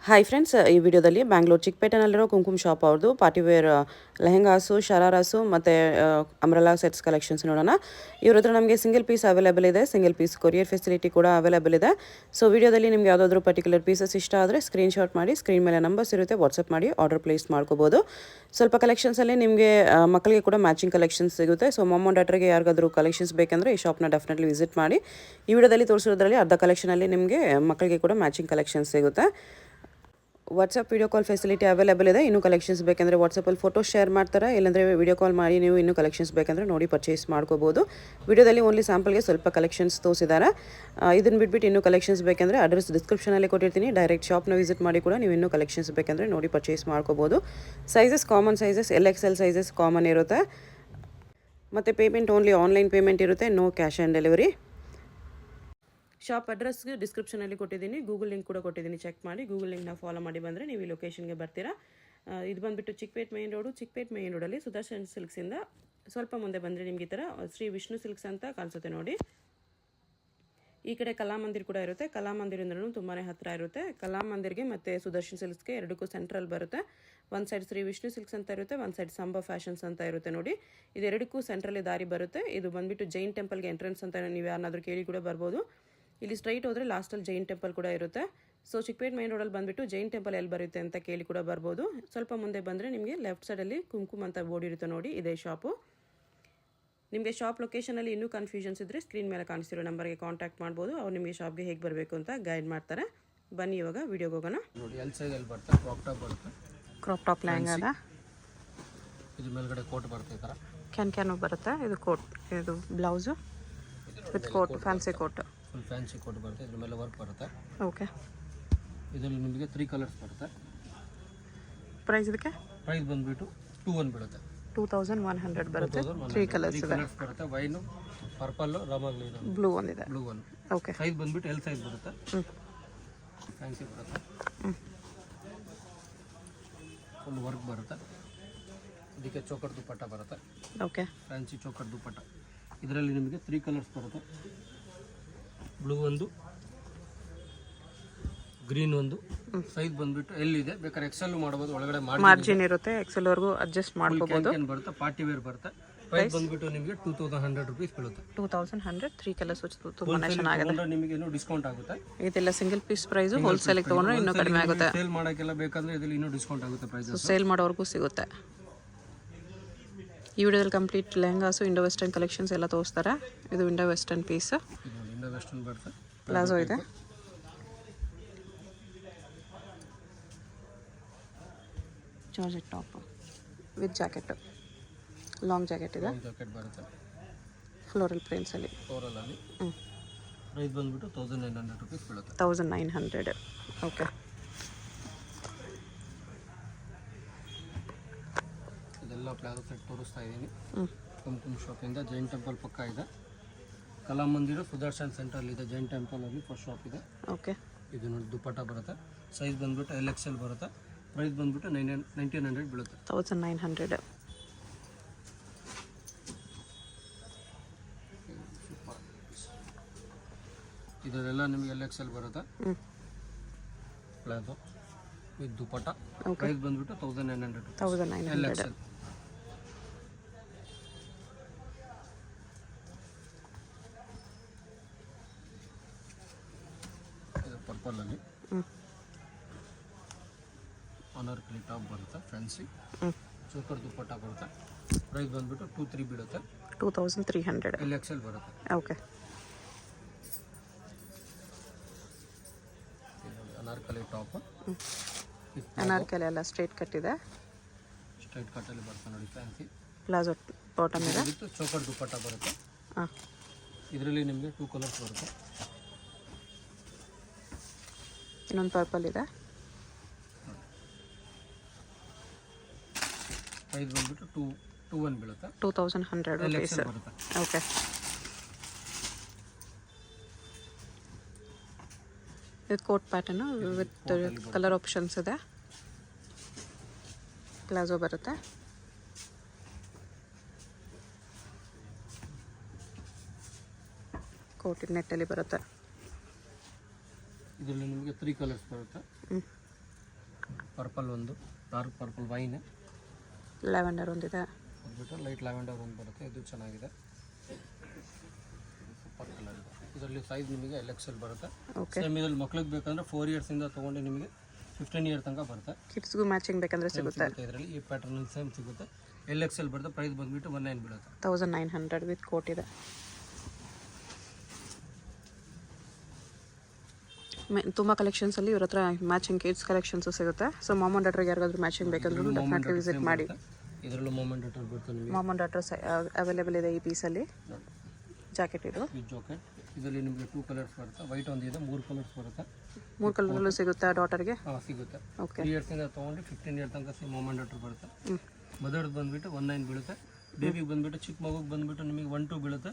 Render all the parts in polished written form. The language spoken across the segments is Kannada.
ಹಾಯ್ ಫ್ರೆಂಡ್ಸ್, ಈ ವಿಡಿಯೋದಲ್ಲಿ ಬ್ಯಾಂಗ್ಳೂರು ಚಿಕ್ಕಪೇಟೆನಲ್ಲಿರೋ ಕುಂಕುಮ್ ಶಾಪ್ ಅವ್ರದ್ದು ಪಾರ್ಟಿವೇರ್ ಲೆಹೆಂಗಾಸು, ಶರಾರಾಸು ಮತ್ತು ಅಂಬ್ರೆಲಾ ಸೆಟ್ಸ್ ಕಲೆಕ್ಷನ್ಸ್ ನೋಡೋಣ. ಇವ್ರ ಹತ್ರ ನಮಗೆ ಸಿಂಗಲ್ ಪೀಸ್ ಅವೈಲೇಬಲ್ ಇದೆ, ಸಿಂಗಲ್ ಪೀಸ್ ಕೊರಿಯರ್ ಫೆಸಿಲಿಟಿ ಕೂಡ ಅವೈಲೇಬಲ್ ಇದೆ. ಸೊ ವಿಡಿಯೋದಲ್ಲಿ ನಿಮ್ಗೆ ಯಾವುದಾದ್ರೂ ಪರ್ಟಿಕ್ಯುಲರ್ ಪೀಸಸ್ ಇಷ್ಟ ಆದರೆ ಸ್ಕ್ರೀನ್ಶಾಟ್ ಮಾಡಿ, ಸ್ಕ್ರೀನ್ ಮೇಲೆ ನಂಬರ್ಸ್ ಇರುತ್ತೆ, ವಾಟ್ಸಪ್ ಮಾಡಿ ಆರ್ಡರ್ ಪ್ಲೇಸ್ ಮಾಡ್ಕೋಬೋದು. ಸ್ವಲ್ಪ ಕಲೆಕ್ಷನ್ಸಲ್ಲಿ ನಿಮಗೆ ಮಕ್ಕಳಿಗೆ ಕೂಡ ಮ್ಯಾಚಿಂಗ್ ಕಲೆಕ್ಷನ್ಸ್ ಸಿಗುತ್ತೆ. ಸೊ ಮಮ್ ಆ್ಯಂಡ್ ಡ್ಯಾಟರ್ಗೆ ಯಾರಿಗಾದ್ರೂ ಕಲೆಕ್ಷನ್ಸ್ ಬೇಕಂದರೆ ಈ ಶಾಪ್ನ ಡೆಫಿನೆಟ್ಲಿ ವಿಸಿಟ್ ಮಾಡಿ. ಈ ವಿಡಿಯೋದಲ್ಲಿ ತೋರಿಸಿರೋದ್ರಲ್ಲಿ ಅರ್ಧ ಕಲೆಕ್ಷನಲ್ಲಿ ನಿಮಗೆ ಮಕ್ಕಳಿಗೆ ಕೂಡ ಮ್ಯಾಚಿಂಗ್ ಕಲೆಕ್ಷನ್ಸ್ ಸಿಗುತ್ತೆ. WhatsApp video call facility available ಇದೆ. ಇನ್ನೂ ಕಲೆಕ್ಷನ್ಸ್ ಬೇಕಂದರೆ ವಾಟ್ಸಪ್ಪಲ್ಲಿ ಫೋಟೋ ಶೇರ್ ಮಾಡ್ತಾರೆ, ಇಲ್ಲಾಂದರೆ ವೀಡಿಯೋ ಕಾಲ್ ಮಾಡಿ ನೀವು ಇನ್ನೂ ಕಲೆಕ್ಷನ್ಸ್ ಬೇಕಂದರೆ ನೋಡಿ ಪರ್ಚೇಸ್ ಮಾಡ್ಕೋಬೋದು. ವಿಡಿಯೋದಲ್ಲಿ ಓನ್ಲಿ ಸ್ಯಾಂಪಲ್ಗೆ ಸ್ವಲ್ಪ ಕಲೆಕ್ಷನ್ಸ್ ತೋರಿಸಿದ್ದಾರೆ. ಇದನ್ನು ಬಿಟ್ಬಿಟ್ಟು ಇನ್ನೂ ಕಲೆಕ್ಷನ್ಸ್ ಬೇಕಂದರೆ ಅಡ್ರೆಸ್ ಡಿಸ್ಕ್ರಿಪ್ಷನಲ್ಲಿ ಕೊಟ್ಟಿರ್ತೀನಿ, ಡೈರೆಕ್ಟ್ ಶಾಪ್ನ ವಿಸಿಟ್ ಮಾಡಿ ಕೂಡ ನೀವು ಇನ್ನೂ ಕಲೆಕ್ಷನ್ಸ್ ಬೇಕಂದರೆ ನೋಡಿ ಪರ್ಚೇಸ್ ಮಾಡ್ಕೋಬೋದು. Sizes common sizes, XL sizes common ಇರುತ್ತೆ. ಮತ್ತು ಪೇಮೆಂಟ್ ಓನ್ಲಿ ಆನ್ಲೈನ್ ಪೇಮೆಂಟ್ ಇರುತ್ತೆ, no cash on delivery. Shop ಅಡ್ರೆಸ್ಗೆ ಡಿಸ್ಕ್ರಿಪ್ಷನಲ್ಲಿ ಕೊಟ್ಟಿದ್ದೀನಿ, ಗೂಗಲ್ ಲಿಂಕ್ ಕೂಡ ಕೊಟ್ಟಿದ್ದೀನಿ, ಚೆಕ್ ಮಾಡಿ. ಗೂಗಲ್ ಲಿಂಕ್ನ ಫಾಲೋ ಮಾಡಿ ಬಂದರೆ ನೀವು ಈ ಲೊಕೇಶನ್ಗೆ ಬರ್ತೀರಾ. ಇದು ಬಂದುಬಿಟ್ಟು Chickpet main road. Chickpet main ರೋಡಲ್ಲಿ ಸುದರ್ಶನ್ ಸಿಲ್ಕ್ಸಿಂದ ಸ್ವಲ್ಪ ಮುಂದೆ ಬಂದರೆ ನಿಮಗೆ ಈ ಥರ ಶ್ರೀ ವಿಷ್ಣು ಸಿಲ್ಕ್ಸ್ ಅಂತ ಕಾಣಿಸುತ್ತೆ ನೋಡಿ. ಈ ಕಡೆ ಕಲಾಮಂದಿರ್ ಕೂಡ ಇರುತ್ತೆ. ಕಲಾಮಂದಿರಿಂದಲೂ ತುಂಬಾ ಹತ್ತಿರ ಇರುತ್ತೆ. ಕಲಾಮಂದಿರ್ಗೆ ಮತ್ತು ಸುದರ್ಶನ್ ಸಿಲ್ಕ್ಸ್ಗೆ ಎರಡಕ್ಕೂ ಸೆಂಟ್ರಲ್ ಬರುತ್ತೆ. ಒಂದು ಸೈಡ್ ಶ್ರೀ ವಿಷ್ಣು ಸಿಲ್ಕ್ಸ್ ಅಂತ ಇರುತ್ತೆ, ಒಂದು ಸೈಡ್ ಸಂಭ ಫ್ಯಾಷನ್ಸ್ ಅಂತ ಇರುತ್ತೆ ನೋಡಿ. ಇದೆರಡಕ್ಕೂ ಸೆಂಟ್ರಲ್ಲಿ ದಾರಿ ಬರುತ್ತೆ. ಇದು ಬಂದುಬಿಟ್ಟು ಜೈನ್ ಟೆಂಪಲ್ಗೆ ಎಂಟ್ರೆನ್ಸ್ ಅಂತ ನೀವು ಯಾರನ್ನಾದ್ರೂ ಕೇಳಿ ಕೂಡ ಬರ್ಬೋದು. ಇಲ್ಲಿ ಸ್ಟ್ರೈಟ್ ಹೋದರೆ ಲಾಸ್ಟಲ್ಲಿ ಜೈನ್ ಟೆಂಪಲ್ ಕೂಡ ಇರುತ್ತೆ. ಸೊ ಚಿಕ್ಕಪೇಟ್ ಮೈನ್ ರೋಡಲ್ಲಿ ಬಂದುಬಿಟ್ಟು ಜೈನ್ ಟೆಂಪಲ್ ಎಲ್ಲಿ ಬರುತ್ತೆ ಅಂತ ಕೇಳಿ ಕೂಡ ಬರ್ಬೋದು. ಸ್ವಲ್ಪ ಮುಂದೆ ಬಂದರೆ ನಿಮಗೆ ಲೆಫ್ಟ್ ಸೈಡಲ್ಲಿ ಕುಂಕುಮ್ ಅಂತ ಬೋರ್ಡ್ ಇರುತ್ತೆ ನೋಡಿ, ಇದೇ ಶಾಪು. ನಿಮಗೆ ಶಾಪ್ ಲೊಕೇಶನಲ್ಲಿ ಇನ್ನೂ ಕನ್ಫ್ಯೂಷನ್ಸ್ ಇದ್ದರೆ ಸ್ಕ್ರೀನ್ ಮೇಲೆ ಕಾಣಿಸ್ತಿರೋ ನಂಬರ್ಗೆ ಕಾಂಟ್ಯಾಕ್ಟ್ ಮಾಡ್ಬೋದು. ಅವ್ರು ನಿಮಗೆ ಶಾಪ್ಗೆ ಹೇಗೆ ಬರಬೇಕು ಅಂತ ಗೈಡ್ ಮಾಡ್ತಾರೆ. ಬನ್ನಿ ಇವಾಗ ವಿಡಿಯೋಗೆ ಹೋಗೋಣ. ನೋಡಿ ಎಲ್ ಸೈಜಲ್ಲಿ ಬರುತ್ತೆ, ಕ್ರಾಪ್ ಟಾಪ್ ಲೆಹಂಗಾ, ಇದು ಮೇಲ್ಗಡೆ ಕೋಟ್ ಬರುತ್ತೆ, ಈ ಥರ ಕ್ಯಾನು ಬರುತ್ತೆ. ಇದು ಕೋಟ್, ಇದು blouse with coat, fancy coat, full fancy coat ಬರುತ್ತೆ. ಇದ್ರ ಮೇಲೆ ವರ್ಕ್ ಬರುತ್ತೆ. ಓಕೆ. ಇದರಲ್ಲಿ ನಿಮಗೆ 3 ಕಲರ್ಸ್ ಬರುತ್ತೆ. ಪ್ರೈಸ್ ಇದಕ್ಕೆ ಪ್ರೈಸ್ ಬಂದುಬಿಟ್ಟು 2100 ಬೀಳುತ್ತೆ. 2100 ಬರುತ್ತೆ. 3 ಕಲರ್ಸ್ ಬರುತ್ತೆ. ವೈನು, ಪರ್ಪಲ್ಲು, ರಾಮ ಗ್ರೀನ್, ಬ್ಲೂ ಒಂದಿದೆ. Blue one. ಓಕೆ. ಸೈಜ್ ಬಂದುಬಿಟ್ಟು ಎಲ್ ಸೈಜ್ ಬರುತ್ತೆ. ಫ್ಯಾನ್ಸಿ ಬರುತ್ತೆ. ಫುಲ್ ವರ್ಕ್ ಬರುತ್ತೆ. ಇದಕ್ಕೆ ಚೋಕರ್ ದುಪ್ಪಟ್ಟ ಬರುತ್ತೆ. ಓಕೆ. Fancy choker dupatta. ಇದರಲ್ಲಿ ನಿಮಗೆ 3 ಕಲರ್ಸ್ ಬರುತ್ತೆ. ಬ್ಲೂ ಒಂದು, ಗ್ರೀನ್ ಒಂದು. ಸೈಜ್ ಬಂದ್ಬಿಟ್ಟು ಎಲ್ಲಿದೆ ಬೇಕಾದ್ರೆ ಎಕ್ಸೆಲ್ ಮಾಡಬಹುದು, ಒಳಗಡೆ ಮಾರ್ಜಿನ್ ಇರುತ್ತೆ, ಎಕ್ಸೆಲ್ ವರೆಗೂ ಅಡ್ಜಸ್ಟ್ ಮಾಡ್ಕೋಬಹುದು. ಬರುತ್ತೆ, ಪಾರ್ಟಿ ವೇರ್ ಬರುತ್ತೆ. ಪ್ರೈಸ್ ಬಂದ್ಬಿಟ್ಟು ನಿಮಗೆ 2100 rupees ಬೀಳುತ್ತೆ. 2100. 3 ಕಲರ್ಸ್ ತುಂಬಾ ಚೆನ್ನಾಗಿದೆ. ನಿಮಗೆ ಇನ್ನೂ ಡಿಸ್ಕೌಂಟ್ ಆಗುತ್ತೆ. ಇದೆಲ್ಲ ಸಿಂಗಲ್ ಪೀಸ್ ಪ್ರೈಸ್, ಹೋಲ್ಸೇಲ್ ತಗೊಂಡ್ರೆ ಇನ್ನೂ ಕಡಿಮೆ ಆಗುತ್ತೆ. ಸೇಲ್ ಮಾಡೋಕ್ಕೆಲ್ಲ ಬೇಕಂದ್ರೆ ಇದರಲ್ಲಿ ಇನ್ನೂ ಡಿಸ್ಕೌಂಟ್ ಆಗುತ್ತೆ ಪ್ರೈಸ್. ಸೇಲ್ ಮಾಡೋವರೆಗೂ ಸಿಗುತ್ತೆ. ಈ ವಿಡಿಯೋದಲ್ಲಿ complete lehengas, Indo western collections ಎಲ್ಲ ತೋರಿಸ್ತಾರೆ. ಇದು Indo western piece, Indo western ಬರುತ್ತೆ. ಪ್ಲಾಜೋ ಇದೆ, georgette top with jacket, long jacket ಇದೆ. ಜಾಕೆಟ್ ಬರುತ್ತೆ ಫ್ಲೋರಲ್ ಪ್ರಿಂಟ್ಸಲ್ಲಿ. ಫ್ಲೋರಲಲ್ಲಿ ಪ್ರೈಸ್ ಬಂದ್ಬಿಟ್ಟು 1900 rupees ಬೀಳುತ್ತೆ. 1900. ಓಕೆ. ಇದೆಲ್ಲ ಪ್ಲಾಜೋ ಸೆಟ್ ತೋರಿಸ್ತಾ ಇದ್ದೀನಿ. ಕುಂಕುಮ್ ಶಾಪಿಂದ ಜೈನ್ ಟೆಂಪಲ್ ಪಕ್ಕ ಇದೆ. ಕಲಾಮಂದಿರ ಸುದರ್ಶನ್ ಸೆಂಟ್ರಲ್ಲಿ ಇದೆ. ಜೈನ್ ಟೆಂಪಲಲ್ಲಿ ಫಸ್ಟ್ ಶಾಪ್ ಇದೆ. ಓಕೆ. ಇದು ನೋಡಿ ದುಪ್ಪಟ್ಟ ಬರುತ್ತೆ. ಸೈಜ್ ಬಂದ್ಬಿಟ್ಟು LXL ಬರುತ್ತೆ. ಪ್ರೈಸ್ ಬಂದ್ಬಿಟ್ಟು 1900 ಬೀಳುತ್ತೆ. 1900. ಇದರೆಲ್ಲ ನಿಮಗೆ LXL ಬರುತ್ತೆ. Palazzo with dupatta. ಪ್ರೈಸ್ ಬಂದ್ಬಿಟ್ಟು 1900 LXL. ಇದು ಪರ್ಪಲಲ್ಲಿ ಅನಾರ್ಕಲಿ ಟಾಪ್ ಬರುತ್ತೆ, ಫ್ಯಾನ್ಸಿ ಚೋಕರ್ ದುಪ್ಪಟ್ಟ ಬರುತ್ತೆ. ಪ್ರೈಸ್ ಬಂದ್ಬಿಟ್ಟು 2300 ಬೀಳುತ್ತೆ. 2300 LXL ಬರುತ್ತೆ. ಓಕೆ. ಅನಾರ್ಕಲಿ ಟಾಪ್, ಅನಾರ್ಕಲಿ ಎಲ್ಲ ಸ್ಟ್ರೈಟ್ ಕಟ್ ಇದೆ. ಸ್ಟ್ರೈಟ್ ಕಟ್ಟಲ್ಲಿ ಬರುತ್ತೆ ನೋಡಿ, ಫ್ಯಾನ್ಸಿ ಪ್ಲಾಜೋ ಬಾಟಮ್ ಇದೆ. ಚೋಕರ್ ದುಪ್ಪಟ್ಟ ಬರುತ್ತೆ. ಹಾಂ. ಇದರಲ್ಲಿ ನಿಮಗೆ 2 ಕಲರ್ಸ್ ಬರುತ್ತೆ. ಇನ್ನೊಂದು ಪರ್ಪಲ್ ಇದೆ. ಪ್ರೈಸ್ ಬಂದ್ಬಿಟ್ಟು 2100 ಬೀಳುತ್ತೆ. 2100 rupees ಬರುತ್ತೆ. ಓಕೆ. ಇದು coat pattern with colour options ಇದೆ. ಪ್ಲಾಜೋ ಬರುತ್ತೆ. ಕೋಟಿನ ನೆಟ್ಟಲ್ಲಿ ಬರುತ್ತೆ. ಇದರಲ್ಲಿ ನಿಮಗೆ 3 ಕಲರ್ಸ್ ಬರುತ್ತೆ. ಪರ್ಪಲ್ ಒಂದು ಡಾರ್ಕ್ ಪರ್ಪಲ್ ವೈನ್, ಲ್ಯಾವೆಂಡರ್ ಒಂದಿದೆ, ಅದ್ಬಿಟ್ಟು ಲೈಟ್ ಲ್ಯಾವೆಂಡರ್ ಒಂದು ಬರುತ್ತೆ, ಇದು ಚೆನ್ನಾಗಿದೆ, ಸೂಪರ್ ಕಲರ್ ಇದೆ. ಇದರಲ್ಲಿ ಸೈಜ್ ನಿಮಗೆ LXL ಬರುತ್ತೆ. ಓಕೆ. ಸೇಮ್ ಇದರಲ್ಲಿ ಮಕ್ಳಿಗೆ ಬೇಕಂದರೆ 4 ಇಯರ್ಸಿಂದ ತೊಗೊಂಡು ನಿಮಗೆ 15 ಇಯರ್ ತನಕ ಬರುತ್ತೆ. ಕಿಡ್ಸ್ಗೂ ಮ್ಯಾಚಿಂಗ್ ಬೇಕಂದರೆ ಸಿಗುತ್ತೆ. ಇದರಲ್ಲಿ ಈ ಪ್ಯಾಟರ್ನಲ್ಲಿ ಸೇಮ್ ಸಿಗುತ್ತೆ. LXL ಬರುತ್ತೆ. ಪ್ರೈಸ್ ಬಂದುಬಿಟ್ಟು 19 ಬೀಳುತ್ತೆ. 1900 ವಿತ್ ಕೋಟ್ ಇದೆ. ತುಂಬ ಕಲೆಕ್ಷನ್ಸಲ್ಲಿ ಇವ್ರ ಹತ್ರ ಮ್ಯಾಚಿಂಗ್ ಕಿಡ್ಸ್ ಕಲೆಕ್ಷನ್ಸು ಸಿಗುತ್ತೆ. ಸೊ ಮಾಮ್ ಆ್ಯಂಡ್ ಡಾಟರ್ಗೆ ಯಾರಿಗಾದ್ರೂ ಮ್ಯಾಚಿಂಗ್ ಬೇಕಂದ್ರೂ ಡೆಫಿನೆಟ್ಲಿ ವಿಸಿಟ್ ಮಾಡಿ. ಇದರಲ್ಲೂ ಮೂಮೆಂಟ್ ಡಾಟರ್ ಬರುತ್ತೆ ನಿಮಗೆ. ಮಾಮ್ ಆ್ಯಂಡ್ ಡಾಟರ್ ಅವೈಲೇಬಲ್ ಇದೆ ಈ ಪೀಸಲ್ಲಿ. ಜಾಕೆಟ್ ಇದು ವಿತ್ ಜಾಕೆಟ್. ಇದರಲ್ಲಿ ನಿಮಗೆ 2 ಕಲರ್ಸ್ ಬರುತ್ತೆ. ವೈಟ್ ಒಂದಿದೆ, 3 ಕಲರ್ಸ್ ಬರುತ್ತೆ. 3 ಕಲರಲ್ಲೂ ಸಿಗುತ್ತೆ ಡಾಟರ್ಗೆ. ಹಾಂ ಸಿಗುತ್ತೆ. ಓಕೆ. 3 ಇಯರ್ಸಿಂದ ತೊಗೊಂಡು 15 ಇಯರ್ ತನಕ ಮೂಮೆಂಟ್ ಡಾಟರ್ ಬರುತ್ತೆ. ಮದರ್ದು ಬಂದುಬಿಟ್ಟು 19 ಬೀಳುತ್ತೆ. ಬೇಬಿಗೆ ಬಂದುಬಿಟ್ಟು ಚಿಕ್ಕ ಮಗುಗೆ ಬಂದುಬಿಟ್ಟು ನಿಮಗೆ 12 ಬೀಳುತ್ತೆ.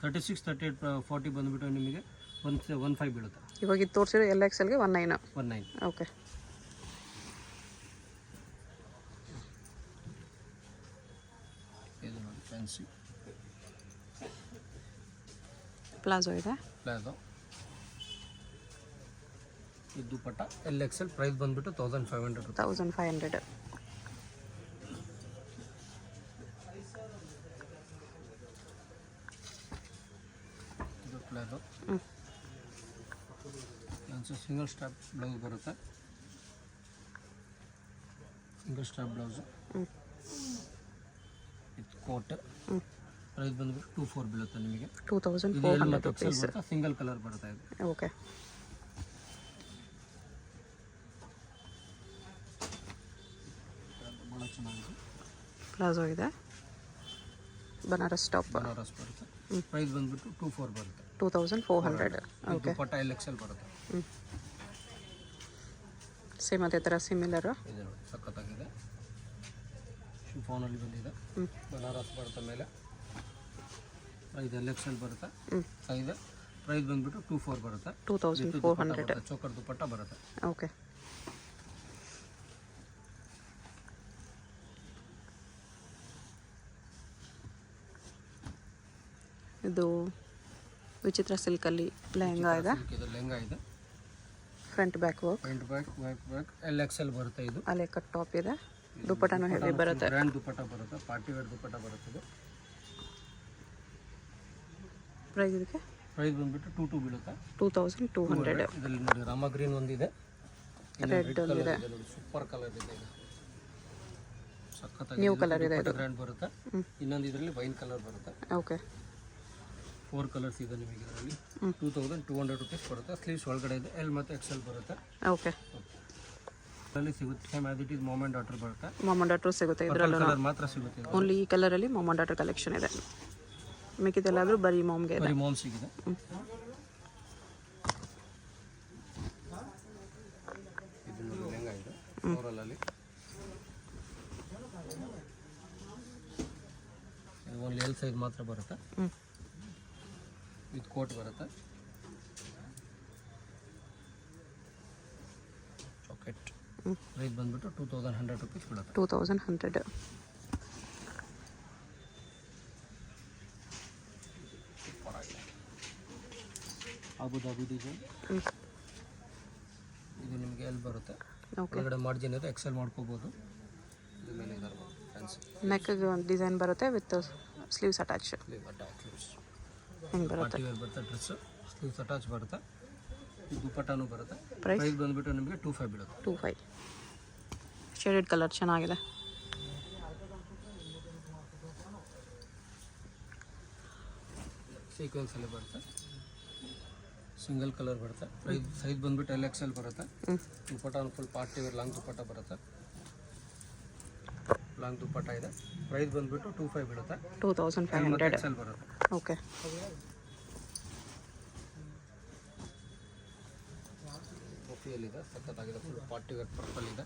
36, 38, 40 ಬಂದುಬಿಟ್ಟು ನಿಮಗೆ 15 ಬೀಳುತ್ತೆ. ಇವಾಗ ಇದು ತೋರಿಸಿರೋ LXLಗೆ 19. ಓಕೆ. ಇದು ನೋಡಿ ಫ್ಯಾನ್ಸಿ ಪ್ಲಾಜೋ ಇದೆ. ಪ್ಲಾಜೋ. ಇದು ದುಪಟ್ಟ LXL. ಪ್ರೈಸ್ ಬಂದುಬಿಟ್ಟು 1500. 1500. ಇದು ಪ್ಲಾಜೋ. ಸಿಂಗಲ್ ಸ್ಟ್ರಾಪ್ ಬ್ಲೌಸ್ ಬರುತ್ತೆ. Single strap blouse with coat. Price ಬಂದುಬಿಟ್ಟು 24 ಬೀಳುತ್ತೆ ನಿಮಗೆ. 2400 ರುಪೀಸ್. ಸಿಂಗಲ್ ಕಲರ್ ಬರುತ್ತೆ ಇದು. ಓಕೆ. ಭಾಳ ಚೆನ್ನಾಗಿದೆ. ಪ್ಲಾಜೋ ಇದೆ. ಬನಾರಸ್ ಟಾಪ್. ಬನಾರಸ್ ಬರುತ್ತೆ. ಪ್ರೈಸ್ ಬಂದುಬಿಟ್ಟು 24 ಬರುತ್ತೆ. 2400. ಓಕೆ. ದುಪಟ್ಟ LXL ಬರುತ್ತೆ. ಸೇಮ್ ಅದೇ ಥರ ಸಿಮಿಲರು. ಇದೆ ನೋಡಿ, ಸಖತ್ತಾಗಿದೆ. ಶಿಫಾನಲ್ಲಿ ಬಂದಿದೆ. ಬನಾರಸ್ ಬರುತ್ತೆ ಮೇಲೆ. ಪ್ರೈಸ್ LXL ಬರುತ್ತೆ. ಸೈಜ್ ಪ್ರೈಸ್ ಬಂದುಬಿಟ್ಟು 24 ಬರುತ್ತೆ. 2400. ಚೋಕರ್ ದುಪಟ್ಟ ಬರುತ್ತೆ. ಓಕೆ. ಇದು ವಿಚಿತ್ರ ಸಿಲ್ಕಲ್ಲಿ ಲೆಹಂಗಾ ಇದೆ. ಇದು ಲೆಹಂಗಾ ಇದೆ. Front back work. Back LXL ಬರುತ್ತೆ. ಇದು ಅಲೆ ಕಟ್ ಟಾಪ್ ಇದೆ. ದುಪಟ್ಟನೂ ಹೆವಿ ಬರುತ್ತೆ. ಗ್ರ್ಯಾಂಡ್ ದುಪಟ್ಟ ಬರುತ್ತೆ. ಪಾರ್ಟಿ ವೇರ್ ದುಪಟ್ಟ ಬರುತ್ತೆ. ಇದು ಪ್ರೈಸ್ ಇದಕ್ಕೆ ಪ್ರೈಸ್ ಬಂದುಬಿಟ್ಟು 22 ಬೀಳುತ್ತೆ. 2200. ಇದರಲ್ಲಿ ನೋಡಿ ರಾಮ ಗ್ರೀನ್ ಒಂದಿದೆ, ರೆಡ್ ಒಂದಿದೆ, ಸೂಪರ್ ಕಲರ್ ಇದೆ. ಇದು ಸಖತ್ತಾಗಿ ನ್ಯೂ ಕಲರ್ ಇದೆ. ಇದು ಗ್ರ್ಯಾಂಡ್ ಬರುತ್ತೆ. ಇನ್ನೊಂದು ಇದರಲ್ಲಿ ವೈನ್ ಕಲರ್ ಬರುತ್ತೆ. ಓಕೆ. 4 ಕಲರ್ಸ್ ಇದೆ ನಿಮಗೆ ಇದರಲ್ಲಿ. 2200 ರುಪೀಸ್ ಬರುತ್ತೆ. ಸ್ಲೀವ್ಸ್ ಒಳಗಡೆ ಇದೆ. L ಮತ್ತು XL ಬರುತ್ತೆ. ಓಕೆ. ಇದರಲ್ಲಿ ಸಿಗುತ್ತೆ. Same as it is ma'am and daughter ಬರುತ್ತೆ. ಮಾಮ್ ಆ್ಯಂಡ್ ಡಾಟರ್ ಸಿಗುತ್ತೆ ಇದರಲ್ಲೂ. ಕಲರ್ ಮಾತ್ರ ಸಿಗುತ್ತೆ. ಓನ್ಲಿ ಈ ಕಲರಲ್ಲಿ ಮಾಮ್ ಆ್ಯಂಡ್ ಡಾಟರ್ ಕಲೆಕ್ಷನ್ ಇದೆ. ಮಿಕ್ಕಿದೆಲ್ಲಾದರೂ ಬರೀ ಮಾಮ್ಗೆ ಇದೆ. ಬರೀ ಮಾಮ್ ಸಿಗಿದೆ. ಇದು ನೋಡಿ ಲೆಹಂಗಾ ಇದೆ. ಓವರಲ್ಲಿ ಇದು ಓನ್ಲಿ L ಸೈಜ್ ಮಾತ್ರ ಬರುತ್ತೆ. ವಿತ್ ಕೋಟ್ ಬರುತ್ತೆ. ಜಾಕೆಟ್. ಪ್ರೈಸ್ ಬಂದುಬಿಟ್ಟು 2100 ರುಪೀಸ್ ಬೀಳುತ್ತೆ. 2100. Abu Dhabi design. ಇದು ನಿಮಗೆ L ಬರುತ್ತೆ. ಓಕೆ. ಒಳಗಡೆ ಮಾರ್ಜಿನ್ ಇದೆ. XL ಮಾಡ್ಕೋಬೋದು. ಇದು ಮೇಲೆ ಇದ್ದಾರೆ ಫ್ಯಾನ್ಸಿ. ನೆಕ್ಗೆ ಒಂದು ಡಿಸೈನ್ ಬರುತ್ತೆ ವಿತ್ ಸ್ಲೀವ್ಸ್ ಅಟ್ಯಾಚ್. ಹಿಂಗೆ ಬರುತ್ತೆ. ಪಾರ್ಟಿ ವೇರ್ ಬರುತ್ತೆ. ಡ್ರೆಸ್ ಸ್ಲೀವ್ಸ್ ಅಟ್ಯಾಚ್ ಬರುತ್ತೆ. ಇದು ದುಪಟ್ಟನೂ ಬರುತ್ತೆ. ಪ್ರೈಸ್ ಬಂದುಬಿಟ್ಟು ನಿಮಗೆ 25 ಬೀಳುತ್ತೆ. 25. ಶೇಡೆಡ್ ಕಲರ್ ಚೆನ್ನಾಗಿದೆ. ಸೀಕ್ವೆನ್ಸಲ್ಲಿ ಬರುತ್ತೆ. ಸಿಂಗಲ್ ಕಲರ್ ಬರುತ್ತೆ. ಪ್ರೈಸ್ ಸೈಜ್ ಬಂದುಬಿಟ್ಟು LXL ಬರುತ್ತೆ. Dupatta full party wear long dupatta ಬರುತ್ತೆ. ಲಾಂಗ್ ದುಪಟ್ಟ ಇದೆ. ಪ್ರೈಸ್ ಬಂದುಬಿಟ್ಟು 25 ಬೀಳುತ್ತೆ. 2500. XL ಬರುತ್ತೆ. ಓಕೆ. ಕಾಫಿಯಲ್ಲಿದೆ. ಸಖತ್ತಾಗಿದೆ. ಫುಲ್ ಪಾರ್ಟಿ ವೇರ್ ಪರ್ಪಲ್ ಇದೆ.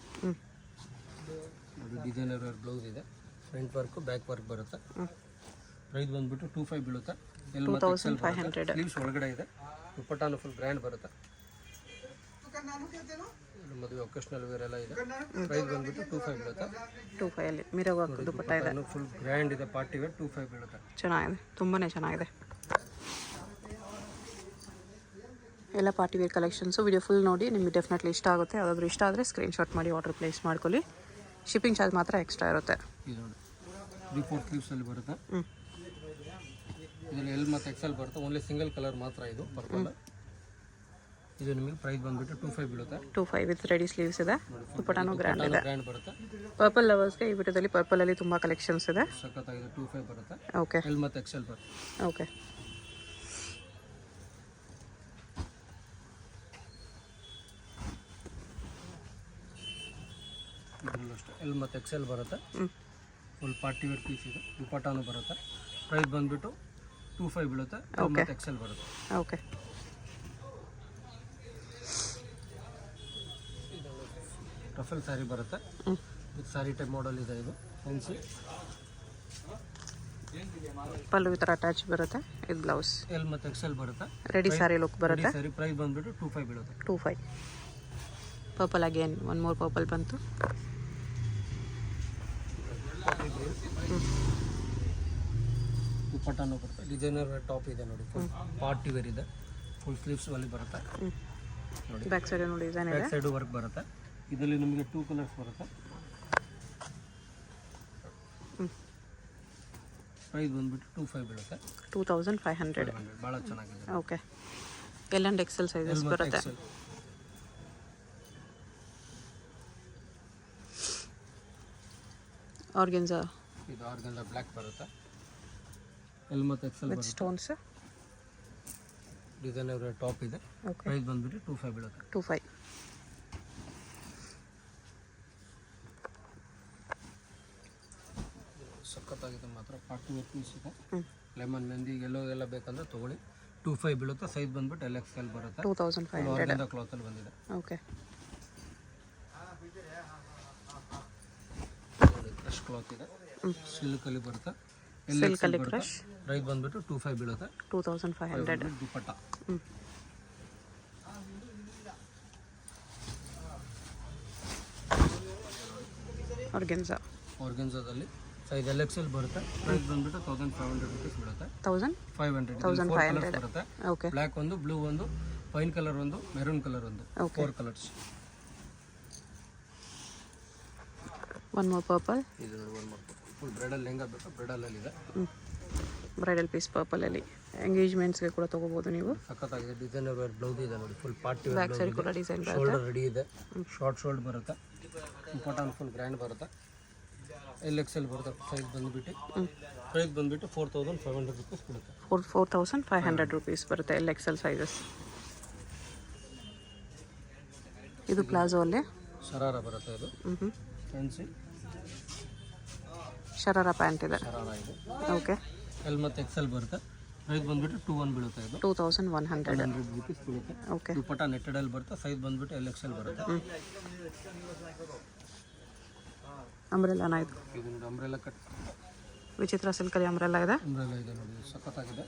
ಡಿಸೈನರ್ ವೇರ್ ಬ್ಲೌಸ್ ಇದೆ. ಫ್ರಂಟ್ ವರ್ಕ್ ಬ್ಯಾಕ್ ವರ್ಕ್ ಬರುತ್ತೆ. ಪ್ರೈಸ್ ಬಂದುಬಿಟ್ಟು 25 ಬೀಳುತ್ತೆ. 2500. ಸ್ಲೀವ್ಸ್ ಒಳಗಡೆ ಇದೆ. ದುಪಟ್ಟಾನು ಫುಲ್ ಗ್ರ್ಯಾಂಡ್ ಬರುತ್ತೆ. ಮದುವೆ ಒಕೇಶನಲ್ ವೇರ್ ಎಲ್ಲ ಇದೆ. ಪ್ರೈಸ್ ಬಂದುಬಿಟ್ಟು 25 ಬೀಳುತ್ತೆ. 25 ಅಲ್ಲಿ ಮಿರರ್ ವರ್ಕ್ ದುಪಟ್ಟ ಇದೆ. ಫುಲ್ ಗ್ರ್ಯಾಂಡ್ ಇದೆ. ಪಾರ್ಟಿ ವೇರ್ 25 ಬೀಳುತ್ತೆ. ಚೆನ್ನಾಗಿದೆ. ತುಂಬಾ ಚೆನ್ನಾಗಿದೆ. ಎಲ್ಲ party wear collections. Video full ನೋಡಿ, ನಿಮಗೆ ಡೆಫಿನೆಟ್ಲಿ ಇಷ್ಟ ಆಗುತ್ತೆ. ಯಾವುದಾದ್ರೂ ಇಷ್ಟ ಆದರೆ ಸ್ಕ್ರೀನ್ಶಾಟ್ ಮಾಡಿ ಆರ್ಡರ್ ಪ್ಲೇಸ್ ಮಾಡ್ಕೊಳ್ಳಿ. ಶಿಪ್ಪಿಂಗ್ ಚಾರ್ಜ್ ಮಾತ್ರ ಎಕ್ಸ್ಟ್ರಾ ಇರುತ್ತೆ. ಇದು 3/4 ಸ್ಲೀವ್ಸಲ್ಲಿ ಬರುತ್ತೆ. ಇದರಲ್ಲಿ ಎಲ್ ಮತ್ತು ಎಕ್ಸೆಲ್ ಬರುತ್ತೆ. ಓನ್ಲಿ ಸಿಂಗಲ್ ಕಲರ್ ಮಾತ್ರ ಇದು ಪರ್ಪಲ್. ಇದು ನಿಮಗೆ ಪ್ರೈಸ್ ಬಂದುಬಿಟ್ಟು 25 ಬೀಳುತ್ತೆ. 25 ವಿತ್ ರೆಡಿ ಸ್ಲೀವ್ಸ್ ಇದೆ. ದುಪ್ಪಟ್ಟಾನು ಗ್ರ್ಯಾಂಡ್ ಇದೆ. ಗ್ರ್ಯಾಂಡ್ ಬರುತ್ತೆ. ಪರ್ಪಲ್ ಲವರ್ಸ್ಗೆ ಈ ವಿಡಿಯೋದಲ್ಲಿ ಪರ್ಪಲಲ್ಲಿ ತುಂಬ ಕಲೆಕ್ಷನ್ಸ್ ಇದೆ. ಸಖತ್ತಾಗಿದೆ. 25 ಬರುತ್ತೆ. ಓಕೆ, ಎಲ್ ಮತ್ತು ಎಕ್ಸೆಲ್ ಬರುತ್ತೆ. ಓಕೆ. ಇದರಲ್ಲೂ ಅಷ್ಟೇ ಎಲ್ ಮತ್ತು ಎಕ್ಸೆಲ್ ಬರುತ್ತೆ. ಫುಲ್ ಪಾರ್ಟಿ ವೇರ್ ಪೀಸ್ ಇದೆ. ದುಪ್ಪಟ್ಟಾನು ಬರುತ್ತೆ. ಪ್ರೈಸ್ ಬಂದುಬಿಟ್ಟು 25 ಬೀಳುತ್ತೆ. ಎಲ್ ಮತ್ತು ಎಕ್ಸೆಲ್ ಬರುತ್ತೆ. ಓಕೆ. ರಫಲ್ ಸ್ಯಾರಿ ಬರುತ್ತೆ. ಇದು ಸ್ಯಾರಿ ಟೈಪ್ ಮಾಡಲ್ ಇದೆ. ಇದು ಫ್ಯಾನ್ಸಿ ಪಲ್ಲು ಈ ಥರ ಅಟ್ಯಾಚ್ ಬರುತ್ತೆ. ಇದು ಬ್ಲೌಸ್ ಎಲ್ ಮತ್ತು ಎಕ್ಸೆಲ್ ಬರುತ್ತೆ. ರೆಡಿ ಸ್ಯಾರಿ ಲುಕ್ ಬರುತ್ತೆ. ಸ್ಯಾರಿ ಪ್ರೈಸ್ ಬಂದುಬಿಟ್ಟು 25 ಬೀಳುತ್ತೆ. 25. Purple again one more purple ಬಂತು. ದುಪ್ಪಟ್ಟಾನು ಬರುತ್ತೆ. ಡಿಸೈನರ್ ಟಾಪ್ ಇದೆ ನೋಡಿ. ಪಾರ್ಟಿ ವೇರ್ ಇದೆ. ಫುಲ್ ಸ್ಲೀವ್ಸ್ ಅಲ್ಲಿ ಬರುತ್ತೆ ನೋಡಿ. ಬ್ಯಾಕ್ ಸೈಡ್ ನೋಡಿ ಡಿಸೈನ್ ಇದೆ. ಬ್ಯಾಕ್ ಸೈಡ್ ವರ್ಕ್ ಬರುತ್ತೆ. ಇದರಲ್ಲಿ ನಿಮಗೆ 2 ಕಲರ್ಸ್ ಬರುತ್ತೆ. ಪ್ರೈಸ್ ಬಂದುಬಿಟ್ಟು 25 ಬೀಳುತ್ತೆ. 2500. ಭಾಳ ಚೆನ್ನಾಗಿದೆ. Okay. L and XL sizes ಬರುತ್ತೆ. ಆರ್ಗೆನ್ಸಾ ಇದು ಆರ್ಗೆನ್ಸಾ ಬ್ಲ್ಯಾಕ್ ಬರುತ್ತೆ. ಎಲ್ ಮತ್ತು XL with stones. Designer top ಇದೆ. ಓಕೆ. ಪ್ರೈಸ್ ಬಂದುಬಿಟ್ಟು 25 ಬೀಳುತ್ತೆ. 25. ಸಖತ್ತಾಗಿದೆ ಮಾತ್ರ. ಪಾರ್ಟಿ ವೇರ್ ಪೀಸ್ ಇದೆ. ಲೆಮನ್ ಮೆಹಂದಿ ಎಲ್ಲೋ ಎಲ್ಲ ಬೇಕಂದ್ರೆ ತೊಗೊಳ್ಳಿ. 25 ಬೀಳುತ್ತೆ. ಸೈಜ್ ಬಂದುಬಿಟ್ಟು ಎಲ್ ಎಕ್ಸೆಲ್ ಬರುತ್ತೆ. 2500. ಆರ್ಗೆನ್ಸಾ ಕ್ಲಾತಲ್ಲಿ ಬಂದಿದೆ. ಓಕೆ. ಕ್ರಶ್ ಕ್ಲಾತ್ ಇದೆ. ಸಿಲ್ಕಲ್ಲಿ ಬರುತ್ತೆ. ಸಿಲ್ಕಲ್ಲಿ ಕ್ರಶ್. ಪ್ರೈಸ್ ಬಂದುಬಿಟ್ಟು 25 ಬೀಳುತ್ತೆ. 2500. ದುಪ್ಪಟ್ಟ. ಆರ್ಗೆನ್ಸಾ. ಆರ್ಗೆನ್ಸಾದಲ್ಲಿ ಸೈಜ್ ಎಲ್ ಎಕ್ಸೆಲ್ ಬರುತ್ತೆ. ಪ್ರೈಸ್ ಬಂದುಬಿಟ್ಟು 1500 ರುಪೀಸ್ ಬೀಳುತ್ತೆ. 1500. 4 ಬರುತ್ತೆ. ಓಕೆ. ಬ್ಲ್ಯಾಕ್ ಒಂದು, ಬ್ಲೂ ಒಂದು, ವೈನ್ ಕಲರ್ ಒಂದು, ಮೆರೂನ್ ಕಲರ್ ಒಂದು. 4 ಕಲರ್ಸ್. One more purple. ಇದು ನೋಡಿ, ಒಂದು ಮಾಡ್ಬೋದು. ಫುಲ್ ಬ್ರೈಡಲ್ ಲೆಹಂಗಾ ಬೇಕು. ಬ್ರೈಡಲಲ್ಲಿದೆ. ಬ್ರೈಡಲ್ ಪೀಸ್ ಪರ್ಪಲಲ್ಲಿ ಎಂಗೇಜ್ಮೆಂಟ್ಸ್ಗೆ ಕೂಡ ತೊಗೋಬೋದು ನೀವು. ಸಖತ್ತಾಗಿದೆ. ಡಿಸೈನರ್ ವೇರ್ ಬ್ಲೌಸ್ ಇದೆ ನೋಡಿ. ಫುಲ್ ಪಾರ್ಟಿ ಬ್ಯಾಕ್ ಸೈಡ್ ಕೂಡ ಡಿಸೈನ್ ಬರುತ್ತೆ. ಶೋಲ್ಡರ್ ರೆಡಿ ಇದೆ. ಶಾರ್ಟ್ ಶೋಲ್ಡ್ ಬರುತ್ತೆ. ಇಂಪಾರ್ಟೆಂಟ್ ಫುಲ್ ಗ್ರ್ಯಾಂಡ್ ಬರುತ್ತೆ. ಎಲ್ ಎಕ್ಸೆಲ್ ಬರುತ್ತೆ. ಸೈಜ್ ಬಂದುಬಿಟ್ಟು ಪ್ರೈಸ್ ಬಂದುಬಿಟ್ಟು 4500 ರುಪೀಸ್ ಬೀಳುತ್ತೆ. 4500 ರುಪೀಸ್ ಬರುತ್ತೆ ಎಲ್ ಎಕ್ಸೆಲ್ ಸೈಜಸ್. ಇದು ಪ್ಲಾಜೋ ಅಲ್ಲಿ ಶರಾರ ಬರುತ್ತೆ. ಇದು ಫ್ಯಾನ್ಸಿ ಶರಾರ ಪ್ಯಾಂಟ್ ಇದೆ. ಶರಾರ ಇದೆ. ಓಕೆ. ಎಲ್ ಮತ್ತು ಎಕ್ಸೆಲ್ ಬರುತ್ತೆ. ಪ್ರೈಸ್ ಬಂದುಬಿಟ್ಟು 21 ಬೀಳುತ್ತೆ. ಇದು 2100 ರುಪೀಸ್ ಬೀಳುತ್ತೆ. ಓಕೆ. ದುಪ್ಪಟ್ಟ ನೆಟ್ಟೆಡಲ್ಲಿ ಬರುತ್ತೆ. ಸೈಜ್ ಬಂದುಬಿಟ್ಟು ಎಲ್ ಎಕ್ಸೆಲ್ ಬರುತ್ತೆ. ಅಂಬ್ರೆಲಾನ ಇದು. ಇದು ನೋಡಿ ಅಂಬ್ರೆಲ್ಲ ಕಟ್. ವಿಚಿತ್ರ ಸಿಲ್ಕಲ್ಲಿ ಅಂಬ್ರೆಲ್ಲ ಇದೆ. ಅಂಬ್ರೆಲ್ಲ ಇದೆ ನೋಡಿ. ಸಖತ್ತಾಗಿದೆ.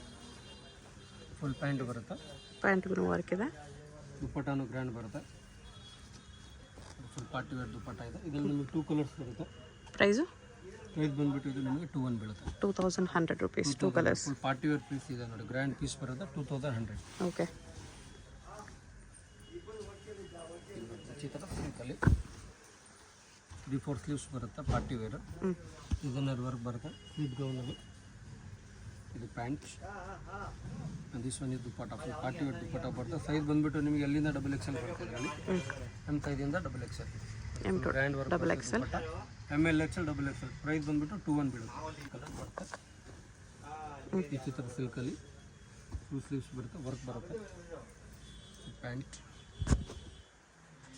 ಫುಲ್ ಪ್ಯಾಂಟ್ ಬರುತ್ತೆ. ಪ್ಯಾಂಟ್ಗೂ ವರ್ಕ್ ಇದೆ. ದುಪ್ಪಟ್ಟಾನು ಗ್ರ್ಯಾಂಡ್ ಬರುತ್ತೆ. ಫುಲ್ ಪಾರ್ಟಿ ವೇರ್ ದುಪ್ಪಟ್ಟ ಇದೆ. ಇದರಲ್ಲಿ ನಿಮಗೆ 2 ಕಲರ್ಸ್ ಬರುತ್ತೆ. ಪ್ರೈಸು ಪ್ರೈಸ್ ಬಂದುಬಿಟ್ಟು ಇದು ನಿಮಗೆ 21 ಬೀಳುತ್ತೆ. 2100 rupees. 2 colours. Full party wear piece ಇದೆ ನೋಡಿ. ಗ್ರ್ಯಾಂಡ್ ಪೀಸ್ ಬರುತ್ತೆ. 2100. ಓಕೆ. ಈ ಥರ ಸಿಲ್ಕಲ್ಲಿ 3/4 ಸ್ಲೀವ್ಸ್ ಬರುತ್ತೆ. ಪಾರ್ಟಿ ವೇರ್ ಡಿಸೈನರ್ ವರ್ಕ್ ಬರುತ್ತೆ. ಸ್ಲೀಪ್ ಗೌನಲ್ಲಿ ಇದು ಪ್ಯಾಂಟ್. ದಿಸ್ ಒನ್ ಇದು dupatta. Full party wear dupatta ಬರುತ್ತೆ. ಸೈಜ್ ಬಂದುಬಿಟ್ಟು ನಿಮಗೆ ಎಲ್ಲಿಂದ ಡಬಲ್ ಎಕ್ಸೆಲ್ ಬರುತ್ತೆ. ಇದರಲ್ಲಿ ಎಮ್ ಸೈಜಿಂದ double XL. Grand work double XL. M L XL double XL. Price ಬಂದುಬಿಟ್ಟು 21 ಬೀಳುತ್ತೆ. ಕಲರ್ ಬರುತ್ತೆ. ಈ ಚಿತ್ರ ಸಿಲ್ಕಲ್ಲಿ ಫುಲ್ ಸ್ಲೀವ್ಸ್ ಬರುತ್ತೆ. ವರ್ಕ್ ಬರುತ್ತೆ. ಪ್ಯಾಂಟ್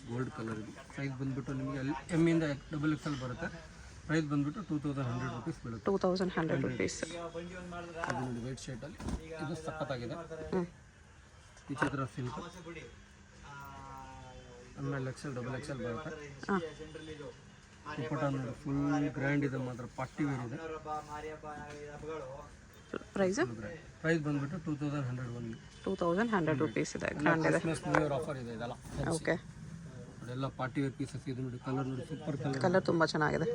ಗೋಲ್ಡ್ ಕಲರ್ ಇದೆ. ಸೈಜ್ ಬಂದುಬಿಟ್ಟು ನಿಮಗೆ ಅಲ್ಲಿ ಎಮ್ಮಿಂದ ಡಬಲ್ ಎಕ್ಸೆಲ್ ಬರುತ್ತೆ. ಪ್ರೈಸ್ ಬಂದುಬಿಟ್ಟು 2100 ರುಪೀಸ್ ಬೀಳುತ್ತೆ. 2100 ರುಪೀಸ್. ಇದು ನೋಡಿ ವೈಟ್ ಶರ್ಟಲ್ಲಿ. ಇದು ಸಖತ್ತಾಗಿದೆ. ಈ ಚಿತ್ರ ಸಿಲ್ಕ್. ಆಮೇಲೆ ಎಕ್ಸೆಲ್ ಡಬಲ್ ಎಕ್ಸೆಲ್ ಬರುತ್ತೆ. ದುಪ್ಪಟ್ಟ ನೋಡಿ ಫುಲ್ ಗ್ರ್ಯಾಂಡ್ ಇದೆ ಮಾತ್ರ. ಪಾರ್ಟಿ ವೇರ್ ಇದೆ. ಪ್ರೈಸ್ ಪ್ರೈಸ್ ಬಂದುಬಿಟ್ಟು 2100 ಓನ್ಲಿ. 2100 ರುಪೀಸ್ ಇದೆ. ಗ್ರ್ಯಾಂಡ್ ಇದೆ. ಕ್ರಿಸ್ಮಸ್ ನ್ಯೂ ಇಯರ್ ಆಫರ್ ಇದೆ ಇದೆಲ್ಲ. ಓಕೆ. ಎಲ್ಲ ಪಾರ್ಟಿ ವೇರ್ ಪೀಸಸ್. ಇದು ನೋಡಿ ಕಲರ್ ನೋಡಿ ಸೂಪರ್ ಕಲರ್. ಕಲರ್ ತುಂಬ ಚೆನ್ನಾಗಿದೆ.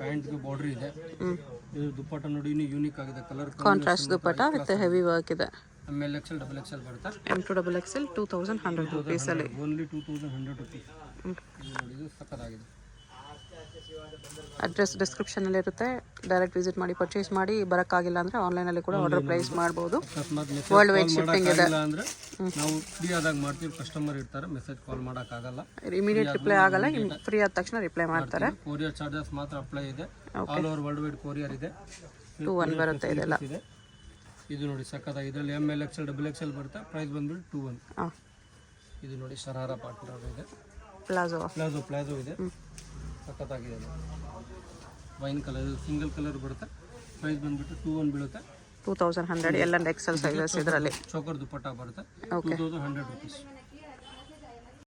ಪ್ಯಾಂಟ್ಗೆ ಬಾರ್ಡರ್ ಇದೆ. ಇದು ದುಪ್ಪಟ್ಟ ನೋಡಿ ಇನ್ನೂ ಯೂನಿಕ್ ಆಗಿದೆ. Colour contrast dupatta with heavy work ಇದೆ. ಆಮೇಲೆ ಎಕ್ಸೆಲ್ ಡಬಲ್ ಎಕ್ಸೆಲ್ ಬರುತ್ತೆ M2XL 2100 ರುಪೀಸಲ್ಲಿ. Only 2100 rupees. ಇದು ನೋಡಿ ಇದು ಸಕ್ಕತ್ತಾಗಿದೆ. ಅಡ್ರೆಸ್ ಡಿಸ್ಕ್ರಿಪ್ಷನಲ್ಲಿ ಇರುತ್ತೆ, ಡೈರೆಕ್ಟ್ ವಿಸಿಟ್ ಮಾಡಿ ಪರ್ಚೇಸ್ ಮಾಡಿ. ಬರೋಕ್ಕಾಗಿಲ್ಲ ಅಂದರೆ ಆನ್ಲೈನಲ್ಲಿ ಕೂಡ ಆರ್ಡರ್ ಪ್ಲೇಸ್ ಮಾಡ್ಬೋದು. ಅಕಸ್ಮಾತ್ ವರ್ಲ್ಡ್ ವೈಡ್ ಶಿಪ್ಪಿಂಗ್ ಇದೆ. ಅಂದರೆ ನಾವು ಫ್ರೀ ಆದಾಗ ಮಾಡ್ತೀವಿ, ಕಸ್ಟಮರ್ ಇರ್ತಾರೆ, ಮೆಸೇಜ್ ಕಾಲ್ ಮಾಡೋಕ್ಕಾಗಲ್ಲ, ಇಮಿಡಿಯೇಟ್ ರಿಪ್ಲೈ ಆಗಲ್ಲ, ಫ್ರೀ ಆದ ತಕ್ಷಣ ರಿಪ್ಲೈ ಮಾಡ್ತಾರೆ. ಕೊರಿಯರ್ ಚಾರ್ಜಸ್ ಮಾತ್ರ ಅಪ್ಲೈ ಇದೆ. All over world wide courier ಇದೆ. 2-1 ಬರುತ್ತೆ ಇದೆಲ್ಲ. ಇದು ನೋಡಿ ಸಕ್ಕತ್ತಾಗಿ, ಇದರಲ್ಲಿ ML XL ಡಬಲ್ XL ಬರುತ್ತೆ. ಪ್ರೈಸ್ ಬಂದ್ಬಿಟ್ಟು 2-1. ಹಾಂ, ಇದು ನೋಡಿ ಶರಾರ ಪಾರ್ಟ್ನರ್ ಇದೆ, ಪ್ಲಾಜೋ ಇದೆ, ಸಕ್ಕತ್ತಾಗಿದೆ. ವೈನ್ ಕಲರ್ ಸಿಂಗಲ್ ಕಲರ್ ಬರುತ್ತೆ. ಪ್ರೈಸ್ ಬಂದ್ಬಿಟ್ಟು 2-1 ಬೀಳುತ್ತೆ. 2100 L and XL ಸೈಜಸ್ ಇದರಲ್ಲಿ. ಚೋಕರ್ ದುಪ್ಪಟ್ಟ ಬರುತ್ತೆ. 2100 ರುಪೀಸ್.